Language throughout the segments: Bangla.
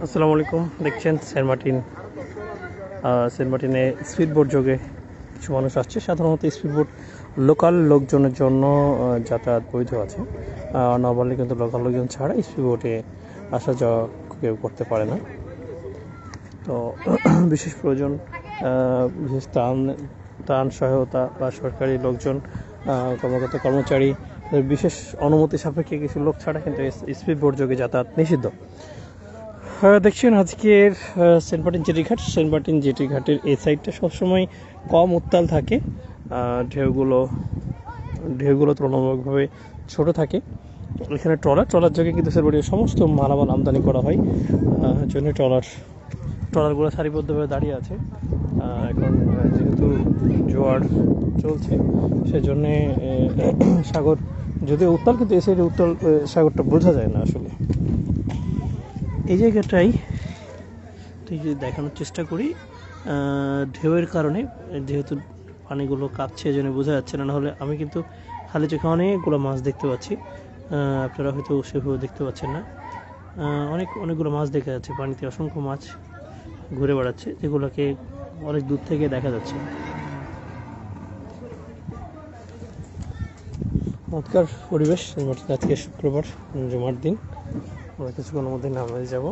আসসালামু আলাইকুম। দেখছেন সেন্ট মার্টিনে স্পিড বোট যোগে কিছু মানুষ আসছে। সাধারণত স্পিড বোট লোকাল লোকজনের জন্য যাতায়াত বৈধ আছে। নর্মালি কিন্তু লোকাল লোকজন ছাড়া স্পিড বোটে আসা যাওয়া কেউ করতে পারে না। তো বিশেষ প্রয়োজন, বিশেষ ত্রাণ সহায়তা বা সরকারি লোকজন, কর্মকর্তা কর্মচারী বিশেষ অনুমতি সাপেক্ষে কিছু লোক ছাড়া কিন্তু স্পিড বোট যোগে যাতায়াত নিষিদ্ধ। দেখছেন আজকের সেন্ট মার্টিন জেটি ঘাটের এই সাইডটা সবসময় কম উত্তাল থাকে। ঢেউগুলো তুলনামূলকভাবে ছোট থাকে। এখানে ট্রলার যোগে কিন্তু সেন্ট মার্টিনের সমস্ত মালামাল আমদানি করা হয়। জন্য ট্রলারগুলো সারিবদ্ধভাবে দাঁড়িয়ে আছে। এখন যেহেতু জোয়ার চলছে সেজন্যে সাগর যদিও উত্তাল, কিন্তু এই সাইডে উত্তাল সাগরটা বোঝা যায় না আসলে। এই জায়গাটাই দেখানোর চেষ্টা করি। ঢেউয়ের কারণে যেহেতু পানিগুলো কাঁপছে এজন্য বোঝা যাচ্ছে না, নাহলে আমি কিন্তু খালি চোখে অনেকগুলো মাছ দেখতে পাচ্ছি। আপনারা হয়তো সেভাবে দেখতে পাচ্ছেন না। অনেকগুলো মাছ দেখা যাচ্ছে, পানিতে অসংখ্য মাছ ঘুরে বেড়াচ্ছে, যেগুলোকে অনেক দূর থেকে দেখা যাচ্ছে। চমৎকার পরিবেশ। আজকে শুক্রবার, জুমার দিন। আমরা কিছুক্ষণের মধ্যে নামাজে যাব।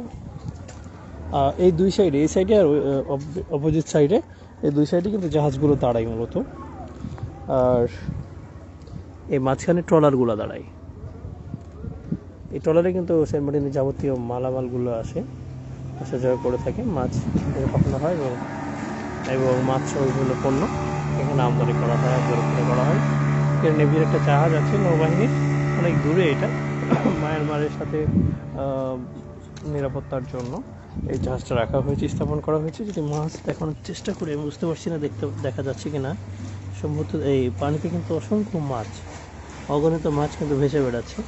এই দুই সাইডে, এই সাইডে আর অপোজিট সাইডে, এই দুই সাইডে কিন্তু জাহাজগুলো দাঁড়ায় মূলত। আর এই মাঝখানে ট্রলারগুলো দাঁড়ায়। এই ট্রলারে কিন্তু সেন্ট মার্টিনের যাবতীয় মালামালগুলো আসা যাওয়া করে থাকে। মাছ পাঠানো হয় এবং মাছ সহ বিভিন্ন পণ্য এখানে আমদানি করা হয়, রপ্তানি করা হয়। এর নেভির একটা জাহাজ আছে নৌবাহিনীর, অনেক দূরে। এটা মায়ানমারের সাথে নিরাপত্তার জন্য এই জাহাজটা রাখা হয়েছে, স্থাপন করা হয়েছে। যদি মাছ দেখানোর চেষ্টা করে, আমি বুঝতে পারছি না দেখা যাচ্ছে কিনা। সম্ভবত এই পানিতে কিন্তু অসংখ্য মাছ, অগণিত মাছ কিন্তু ভেসে বেড়াচ্ছে,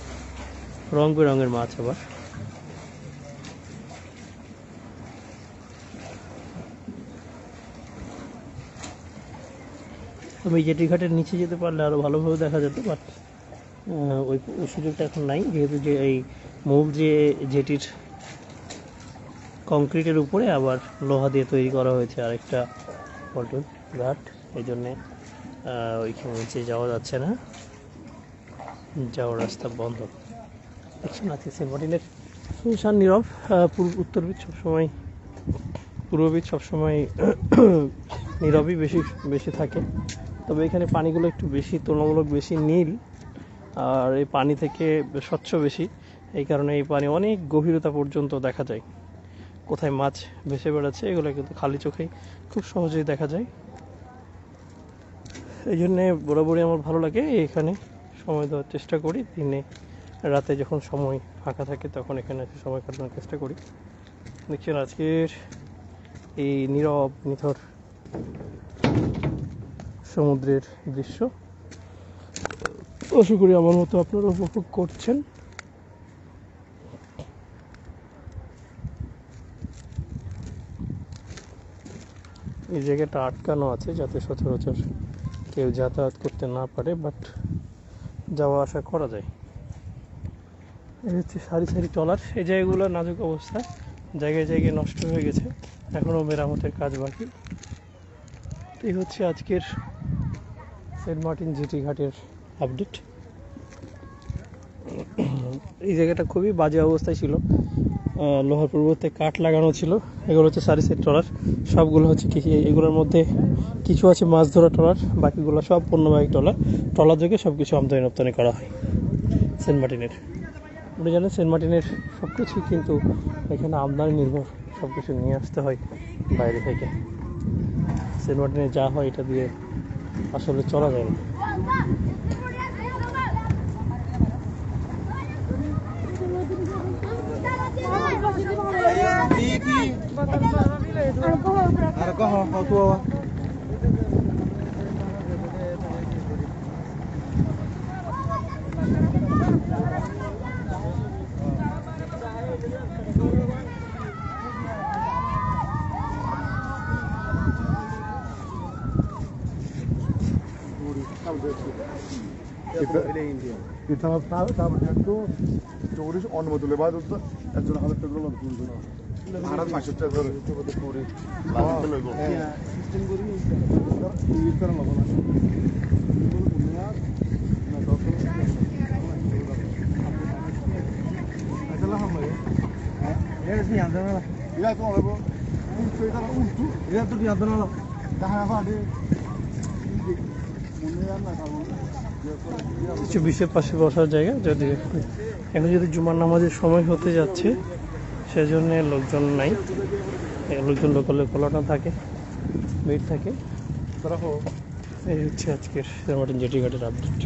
রং বেরঙের মাছ। আবার আমি জেটি ঘাটের নিচে যেতে পারলে আরও ভালোভাবে দেখা যেত, বাট ওই সুযোগটা এখন নাই, যেহেতু যে এই মূল জেটির কংক্রিটের উপরে আবার লোহা দিয়ে তৈরি করা হয়েছে আরেকটা পল্টন ঘাট। এই জন্যে ওইখানে নিচে যাওয়া যাচ্ছে না, যাওয়ার রাস্তা বন্ধ। দেখছেন আজকে সেন্ট মার্টিনের শুনশান নীরব। উত্তর বিচ সবসময়, পূর্ব বিচ সবসময় নীরবই বেশি থাকে। তবে এখানে পানিগুলো একটু বেশি, তুলনামূলক বেশি নীল, আর এই পানি থেকে স্বচ্ছ বেশি। এই কারণে এই পানি অনেক গভীরতা পর্যন্ত দেখা যায়। কোথায় মাছ ভেসে বেড়াচ্ছে এগুলো কিন্তু খালি চোখেই খুব সহজেই দেখা যায়। এই জন্যে বরাবরই আমার ভালো লাগে এখানে সময় দেওয়ার চেষ্টা করি। দিনে রাতে যখন সময় ফাঁকা থাকে তখন এখানে সময় কাটানোর চেষ্টা করি। দেখছেন আজকের এই নীরব নিথর সমুদ্রের দৃশ্য। আশা করি আমার মতো আপনারা উপভোগ করছেন। এই জায়গাটা আটকানো আছে যাতে সচরাচর কেউ যাতায়াত করতে না পারে, বাট যাওয়া আসা করা যায়। এই হচ্ছে সারি ট্রলার। এই জায়গাগুলো নাজুক অবস্থা, জায়গায় জায়গায় নষ্ট হয়ে গেছে, এখনও মেরামতের কাজ বাকি। এই হচ্ছে আজকের সেন্ট মার্টিন জেটি ঘাটের আপডেট। এই জায়গাটা খুবই বাজে অবস্থায় ছিল, লোহার পরিবর্তে কাঠ লাগানো ছিল। এগুলো হচ্ছে সারি সাইড ট্রলার, সবগুলো হচ্ছে এগুলোর মধ্যে কিছু আছে মাছ ধরা ট্রলার, বাকিগুলো সব পণ্যবাহী ট্রলার যোগে সব কিছু আমদানি রপ্তানি করা হয় সেন্ট মার্টিনের। আপনি জানেন সেন্ট মার্টিনের সব কিছুই কিন্তু এখানে আমদানি নির্ভর, সব কিছু নিয়ে আসতে হয় বাইরে থেকে। সেন্ট মার্টিনে যা হয় এটা দিয়ে আসলে চলা যায় না। Estava dentro করিস অনুমতি লেবা দিত একজন 1000 টাকা করে তুলবে না ভাড়া 500 টাকা করে করে লাগবে লইব সিস্টেম করি ইউজ করা লাগবে না না দরকার আসলে হবে এর কি আনতে না ইয়া তো হবে উল্টো এটা উল্টো ইয়া তো আনতে না দেখা পাবে মনে আর না কারণ কিছু বিষের পাশে বসার জায়গা, যদি এখন যদি জুমার নামাজের সময় হতে যাচ্ছে সেজন্য লোকজন নাই, লোকজন লোকালে খোলাটা থাকে, ভিড় থাকে। এই হচ্ছে আজকের সেন্ট মার্টিন জেটি ঘাটের আপডেট।